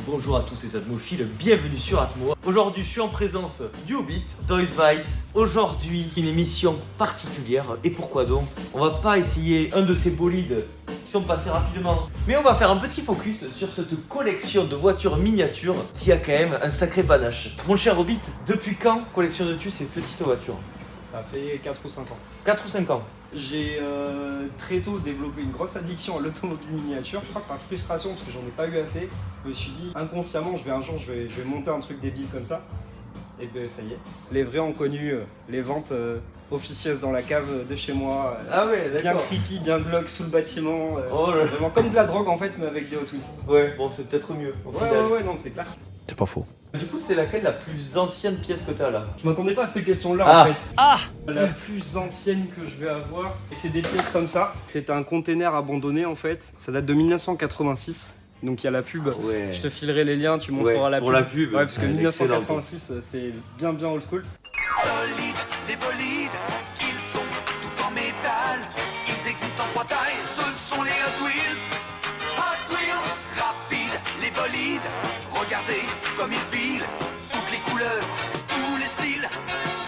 Bonjour à tous les atmophiles, bienvenue sur Atmo. Aujourd'hui je suis en présence du Hobbit, Toys Vice. Aujourd'hui une émission particulière, et pourquoi donc? On va pas essayer un de ces bolides qui sont passés rapidement, mais on va faire un petit focus sur cette collection de voitures miniatures qui a quand même un sacré panache. Mon cher Hobbit, depuis quand collectionnes-tu ces petites voitures? Ça fait 4 ou 5 ans. 4 ou 5 ans. J'ai très tôt développé une grosse addiction à l'automobile miniature. Je crois que par frustration, parce que j'en ai pas eu assez, je me suis dit inconsciemment, je vais monter un truc débile comme ça. Et ben ça y est. Les vrais ont connu les ventes officieuses dans la cave de chez moi. Ah ouais, bien d'accord. creepy, bien glauque sous le bâtiment. Oh là. Vraiment comme de la drogue en fait, mais avec des Hot Wheels. Ouais, bon c'est peut-être mieux. Au final. Ouais, non, c'est clair. C'est pas faux. Du coup, c'est laquelle la plus ancienne pièce que t'as là? Je m'attendais pas à cette question-là Ah. en fait. La plus ancienne que je vais avoir, c'est des pièces comme ça. C'est un container abandonné en fait. Ça date de 1986. Donc il y a la pub. Ouais. Je te filerai les liens, tu montreras la pour pub. la pub. Ouais, parce que Elle est 1986, c'est bien old school. Solides, les bolides, ils sont tout en métal. Ils existent en 3 tailles, ce sont les Hot Wheels. Hot Wheels, rapides, les bolides. Regardez comme ils filent, toutes les couleurs, tous les styles.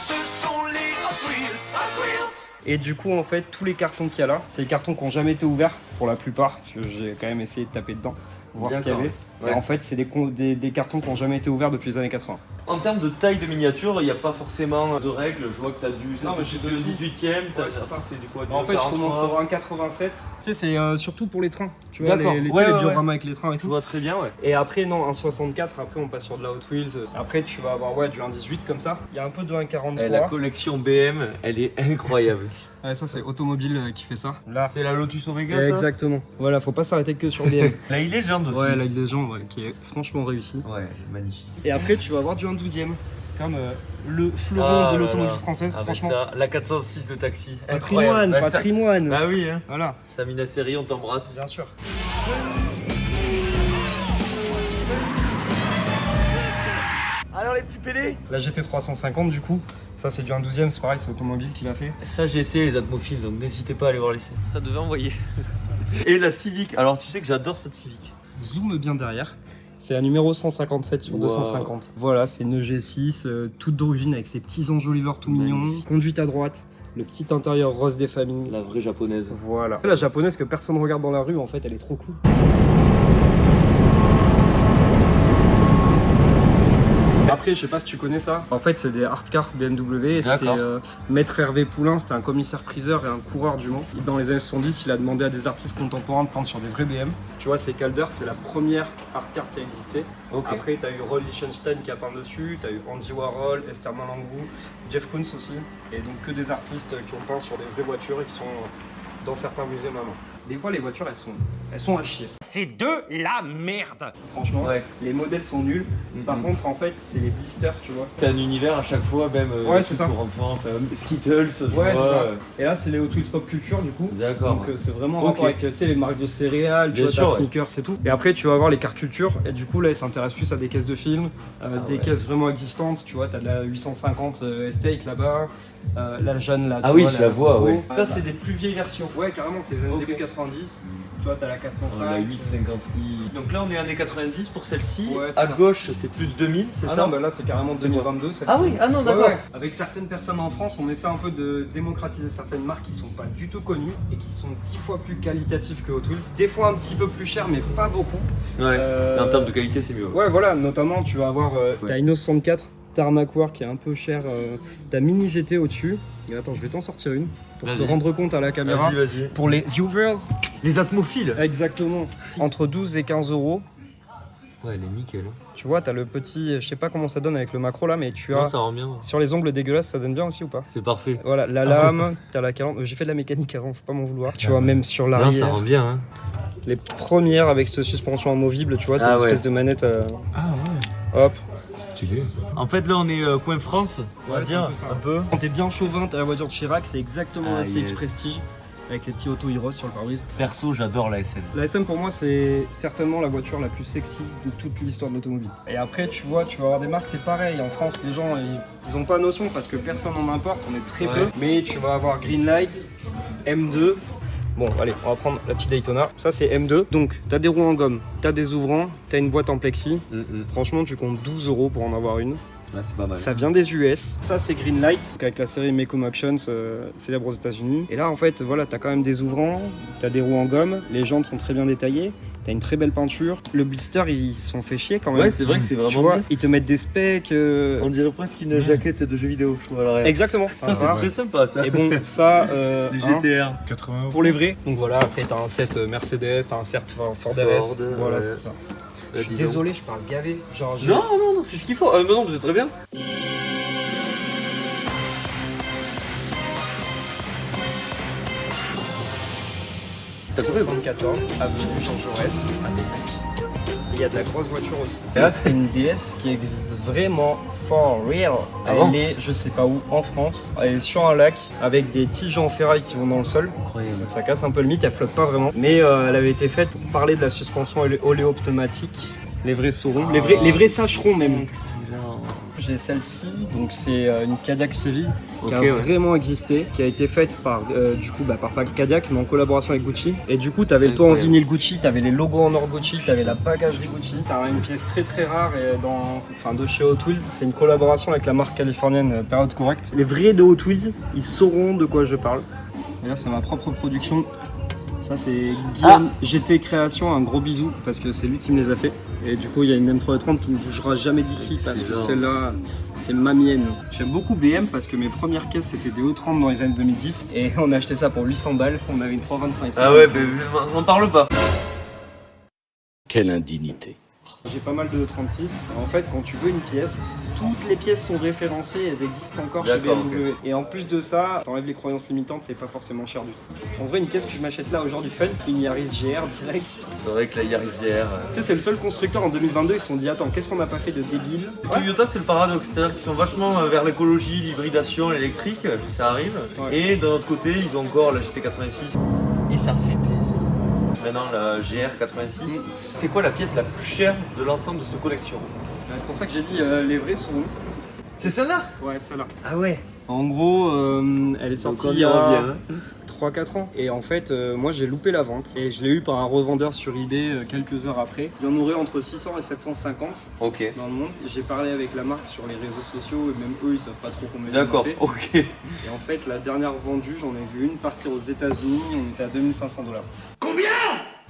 Ce sont les Hot Wheels, Hot Wheels. Et du coup, en fait, tous les cartons qu'il y a là, c'est les cartons qui n'ont jamais été ouverts pour la plupart, parce que j'ai quand même essayé de taper dedans, voir ce qu'il y avait. Ouais. Et en fait, c'est des cartons qui n'ont jamais été ouverts depuis les années 80. En termes de taille de miniature, il n'y a pas forcément de règles. Je vois que t'as du. Non, mais c'est j'ai le de tout. 18ème, Ouais, c'est ça. c'est du quoi? Du En fait, je 43. commence sur un 87. Tu sais, c'est surtout pour les trains. Tu vois, D'accord. les Ouais, ouais, dioramas avec les trains et Je tout. vois très bien, ouais. Et après, non, un 64, après on passe sur de la Hot Wheels. Après, tu vas avoir du 1.18 comme ça. Il y a un peu de 1.43. La collection BM, elle est incroyable. Ouais, ça, c'est Automobile qui fait ça. Là. C'est la Lotus Omega, ça? Exactement. Voilà, faut pas s'arrêter que sur BM. La e-Legend aussi. Ouais, là, des gens qui est franchement réussi. Ouais, magnifique. Et après, tu vas avoir du 1.12e. Comme le fleuron de l'automobile française, Avec franchement. ça, la 406 de taxi. Patrimoine, Incroyable. Bah, ça- patrimoine. Bah oui, hein. Voilà, Samina Seri, on t'embrasse. bien sûr. Alors les petits PD? La GT350 du coup, ça c'est du 1.12e, c'est pareil, c'est Automobile qui l'a fait. Ça j'ai essayé les atmophiles, donc n'hésitez pas à aller voir l'essai. Ça devait envoyer. Et la Civic, alors tu sais que j'adore cette Civic. Zoom bien derrière. C'est la numéro 157 sur Wow. 250. Voilà, c'est une G6, toute d'origine avec ses petits enjoliveurs tout mignons. Magnifique. Conduite à droite, le petit intérieur rose des familles. La vraie japonaise. Voilà. La japonaise que personne regarde dans la rue, en fait, elle est trop cool. Après, je sais pas si tu connais ça. En fait, c'est des hard cars BMW. Et c'était D'accord. Maître Hervé Poulain, c'était un commissaire-priseur et un coureur du Mans. Dans les années 70, il a demandé à des artistes contemporains de peindre sur des vrais BM. Tu vois, c'est Calder, c'est la première hard car qui a existé. Ok. Après, t'as eu Roy Lichtenstein qui a peint dessus, t'as eu Andy Warhol, Esther Malambou, Jeff Koons aussi. Et donc que des artistes qui ont peint sur des vraies voitures et qui sont dans certains musées maintenant. Des fois, les voitures, elles sont à chier. C'est de la merde. Franchement, Ouais. les modèles sont nuls. Par Mhm. contre, en fait, c'est les blisters, tu vois. T'as un univers à chaque fois, même Ouais, c'est ça. pour enfants, enfin, Skittles, tu Ouais, c'est vois. ça. Et là, c'est les Hot Wheels Pop Culture, du coup. D'accord. Donc c'est vraiment en Ok. rapport avec tu sais, les marques de céréales, tu Bien vois, sûr, ta ouais. sneakers et tout. Et après tu vas avoir les car culture et du coup là ils s'intéressent plus à des caisses de films, des ouais. caisses vraiment existantes, tu vois, t'as de la 850 Estate là-bas, la Jeanne là. Ah tu oui, vois, je la vois, Volvo. ouais. Ça, c'est des plus vieilles versions. Ouais carrément, c'est les années Ok. début 90, tu vois t'as la 405. La 850i. Donc là, on est années 90 pour celle-ci. Ouais, c'est à ça. gauche, c'est plus 2000, c'est Ah ça? non, bah là c'est carrément C'est 2022. celle-ci. Ah oui, ah non, Ouais, d'accord. ouais. Avec certaines personnes en France, on essaie un peu de démocratiser certaines marques qui sont pas du tout connues et qui sont 10 fois plus qualitatives que Hot Wheels. Des fois un petit peu plus cher, mais pas beaucoup. Ouais. Mais en termes de qualité, c'est mieux. Ouais, voilà, notamment tu vas avoir ta Inno 64 Tarmac War qui est un peu cher, ta Mini GT au-dessus. Et attends, je vais t'en sortir une pour te Vas-y. rendre compte à la caméra. Vas-y, vas-y. Pour les viewers, Les atmophiles. exactement, entre 12 et 15 euros. Ouais, elle est nickel. Tu vois, t'as le petit, je sais pas comment ça donne avec le macro là, mais tu Non, as ça rend bien. sur les ongles dégueulasses, ça donne bien aussi ou pas? C'est parfait. Voilà, la lame, t'as la calandre. J'ai fait de la mécanique avant, faut pas m'en vouloir. Tu vois, même sur Non, ça l'arrière, rend bien, hein. les premières avec ce suspension amovible, tu vois, t'as Ah une ouais. espèce de manette. Ah ouais. Hop. Stylé. En fait, là, on est coin France, on va Ouais, c'est dire, un peu ça. un peu. Quand t'es bien chauvin, t'as la voiture de Chirac, c'est exactement Ah, la CX yes. Prestige. Avec les petits auto Heroes sur le pare-brise. Perso, j'adore la SM. La SM pour moi c'est certainement la voiture la plus sexy de toute l'histoire de l'automobile. Et après tu vois, tu vas avoir des marques, c'est pareil. En France les gens ils ont pas notion parce que personne n'en importe, on est très Ouais. peu. Mais tu vas avoir Greenlight, M2, Bon, allez, on va prendre la petite Daytona. Ça, c'est M2. Donc, t'as des roues en gomme, t'as des ouvrants, t'as une boîte en plexi. Franchement, tu comptes 12 € pour en avoir une. Ah, c'est pas mal. Ça vient des US. Ça, c'est Greenlight, avec la série Meko Motions, célèbre aux États-Unis. Et là, en fait, voilà, t'as quand même des ouvrants, t'as des roues en gomme, les jantes sont très bien détaillées, t'as une très belle peinture. Le blister, ils se sont fait chier quand même. Ouais, c'est vrai que c'est Tu vraiment vois, bien. ils te mettent des specs. On dirait presque une jaquette de jeu vidéo, je trouve à l'arrière. Exactement. Ça, c'est très sympa, ça. Et bon, ça, Les hein, GTR. 80 pour les vrais. Donc voilà, après, t'as un set Mercedes, t'as un set Ford RS. Voilà, ouais. c'est ça. Je suis dis donc. désolé, je parle gavé. Genre, Non, c'est ce qu'il faut. Mais non, c'est très bien. T'as combien 74, avenue Jean Jaurès, à Pessac. Il y a de la grosse voiture aussi. Là, c'est une DS qui existe vraiment for real. Ah bon? Elle est, je sais pas où, en France. Elle est sur un lac avec des tiges en ferraille qui vont dans le sol. Incroyable. Donc ça casse un peu le mythe, elle flotte pas vraiment. Mais elle avait été faite pour parler de la suspension oléopneumatique. Les vrais saurons, les vrais sacheront même. Excellent. J'ai celle-ci, donc c'est une Cadillac Série qui a Ok, ouais. vraiment existé, qui a été faite par par Cadillac, mais en collaboration avec Gucci. Et du coup, t'avais le toit en Incroyable. vinyle Gucci, t'avais les logos en or Gucci, t'avais la bagagerie Gucci. T'as une pièce très très rare de chez Hot Wheels. C'est une collaboration avec la marque californienne Period Correct. Les vrais de Hot Wheels, ils sauront de quoi je parle. Et là, c'est ma propre production. Ça, c'est Guillaume GT Création, un gros bisou parce que c'est lui qui me les a fait. Et du coup, il y a une M330 qui ne bougera jamais d'ici parce que Excellent. celle-là, c'est ma mienne. J'aime beaucoup BM parce que mes premières caisses c'était des E30 dans les années 2010 et on a acheté ça pour 800 balles. On avait une 325. Ah ouais, n'en parle pas. Quelle indignité. J'ai pas mal de 36. En fait, quand tu veux une pièce, toutes les pièces sont référencées, elles existent encore chez D'accord, BMW. Et en plus de ça, t'enlèves les croyances limitantes, c'est pas forcément cher du tout. En vrai, une caisse que je m'achète là aujourd'hui fun, une Yaris GR direct. C'est vrai que la Yaris GR. Tu sais, c'est le seul constructeur en 2022, ils se sont dit attends, qu'est-ce qu'on n'a pas fait de débile? Toyota, c'est le paradoxe, c'est-à-dire qu'ils sont vachement vers l'écologie, l'hybridation, l'électrique, ça arrive. Ouais. Et d'un autre côté, ils ont encore la GT86. Et ça fait plaisir. Maintenant, la GR86. C'est quoi la pièce la plus chère de l'ensemble de cette collection? C'est pour ça que j'ai dit les vrais sont où? C'est celle-là? Ouais, celle-là. Ah ouais. En gros, elle est sortie Encore il y a bien, hein. 3-4 ans. Et en fait, moi j'ai loupé la vente. Et je l'ai eu par un revendeur sur eBay quelques heures après. Il y en aurait entre 600 et 750 Ok. dans le monde. J'ai parlé avec la marque sur les réseaux sociaux et même eux ils savent pas trop combien ils D'accord, ont fait. ok. Et en fait, la dernière vendue, j'en ai vu une partir aux États-Unis. On était à 2500 $.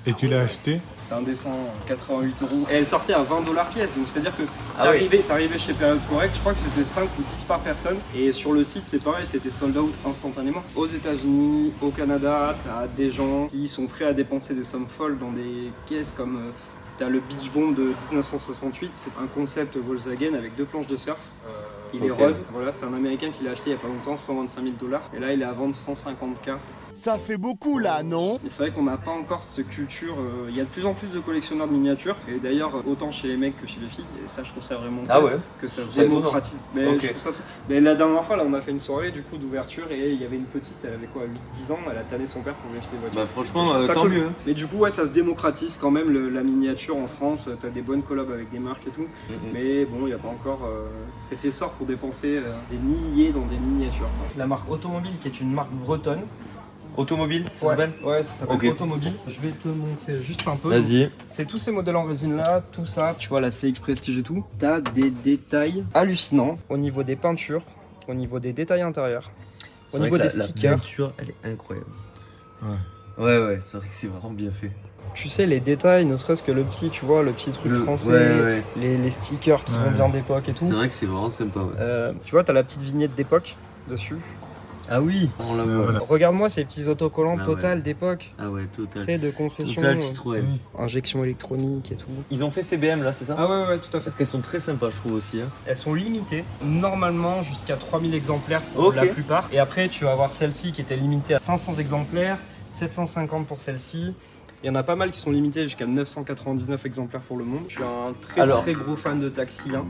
Et tu l'as acheté? C'est indécent, 88 €. Et elle sortait à 20 $ pièce, donc c'est à dire que Ah oui. t'arrivais chez Period Correct, je crois que c'était 5 ou 10 par personne. Et sur le site, c'est pareil, c'était sold out instantanément. Aux États-Unis, au Canada, t'as des gens qui sont prêts à dépenser des sommes folles dans des caisses comme. T'as le Beach Bomb de 1968, c'est un concept Volkswagen avec 2 planches de surf. Il est ok. rose, voilà, c'est un américain qui l'a acheté il y a pas longtemps, 125 000 $. Et là, il est à vendre 150K. Ça fait beaucoup là, non? Mais c'est vrai qu'on n'a pas encore cette culture. Il y a de plus en plus de collectionneurs de miniatures. Et d'ailleurs, autant chez les mecs que chez les filles. Et ça, je trouve ça vraiment Ah cool, ouais. que ça Je trouve se ça démocratise. Mais Ok. je trouve ça mais la dernière fois, là, on a fait une soirée du coup d'ouverture. Et il y avait une petite, elle avait quoi, 8-10 ans. Elle a tanné son père pour lui acheter une voiture. Bah franchement, Je trouve ça tant cool. mieux. Hein. Mais du coup, ouais, ça se démocratise quand même la miniature en France. T'as des bonnes collabs avec des marques et tout. Mais bon, il n'y a pas encore cet essor pour dépenser des milliers dans des miniatures. La marque Automobile, qui est une marque bretonne. Automobile, ça Ouais, s'appelle? ouais, ça s'appelle Ok. Automobile. Je vais te montrer juste un peu. Vas-y. C'est tous ces modèles en résine là, tout ça, tu vois la CX Prestige et tout. T'as des détails hallucinants au niveau des peintures, au niveau des détails intérieurs, au niveau des stickers. La peinture, elle est incroyable. Ouais, c'est vrai que c'est vraiment bien fait. Tu sais, les détails, ne serait-ce que le petit, tu vois, le petit truc français, Ouais. les stickers qui vont bien d'époque et tout. C'est vrai que c'est vraiment sympa, ouais. Tu vois, t'as la petite vignette d'époque dessus. Ah oui, on la voit. Voilà. Regarde-moi ces petits autocollants Ah Total ouais. d'époque. Ah ouais, total. Tu sais, de concession, Total Citroën. Oui. injection électronique et tout. Ils ont fait ces BM là, c'est ça? Ah ouais, tout à fait. Parce qu'elles sont très sympas, je trouve aussi. Hein. Elles sont limitées, normalement jusqu'à 3000 exemplaires pour Ok. la plupart. Et après, tu vas avoir celle-ci qui était limitée à 500 exemplaires, 750 pour celle-ci. Il y en a pas mal qui sont limités jusqu'à 999 exemplaires pour le monde. Je suis un très gros fan de Taxi 1.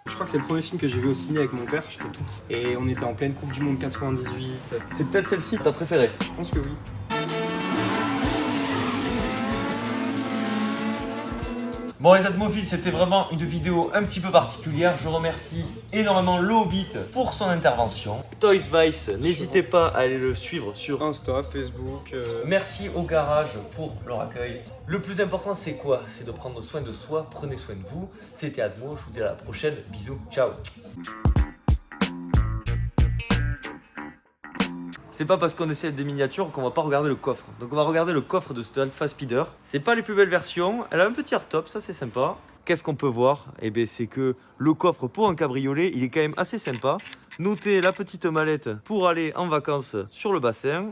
Je crois que c'est le premier film que j'ai vu au ciné avec mon père, j'étais tout petit. Et on était en pleine Coupe du Monde 98. C'est peut-être celle-ci ta préférée. Je pense que oui. Bon les Atmophiles, c'était vraiment une vidéo un petit peu particulière. Je remercie énormément le Hobbit pour son intervention. Toys Vice, n'hésitez pas à aller le suivre sur Insta, Facebook. Merci au garage pour leur accueil. Le plus important c'est quoi? C'est de prendre soin de soi, prenez soin de vous. C'était Atmo, je vous dis à la prochaine. Bisous, ciao. C'est pas parce qu'on essaie des miniatures qu'on va pas regarder le coffre. Donc on va regarder le coffre de ce Alpha Speeder. C'est pas les plus belles versions, elle a un petit hardtop, ça c'est sympa. Qu'est-ce qu'on peut voir? Eh bien c'est que le coffre pour un cabriolet, il est quand même assez sympa. Notez la petite mallette pour aller en vacances sur le bassin.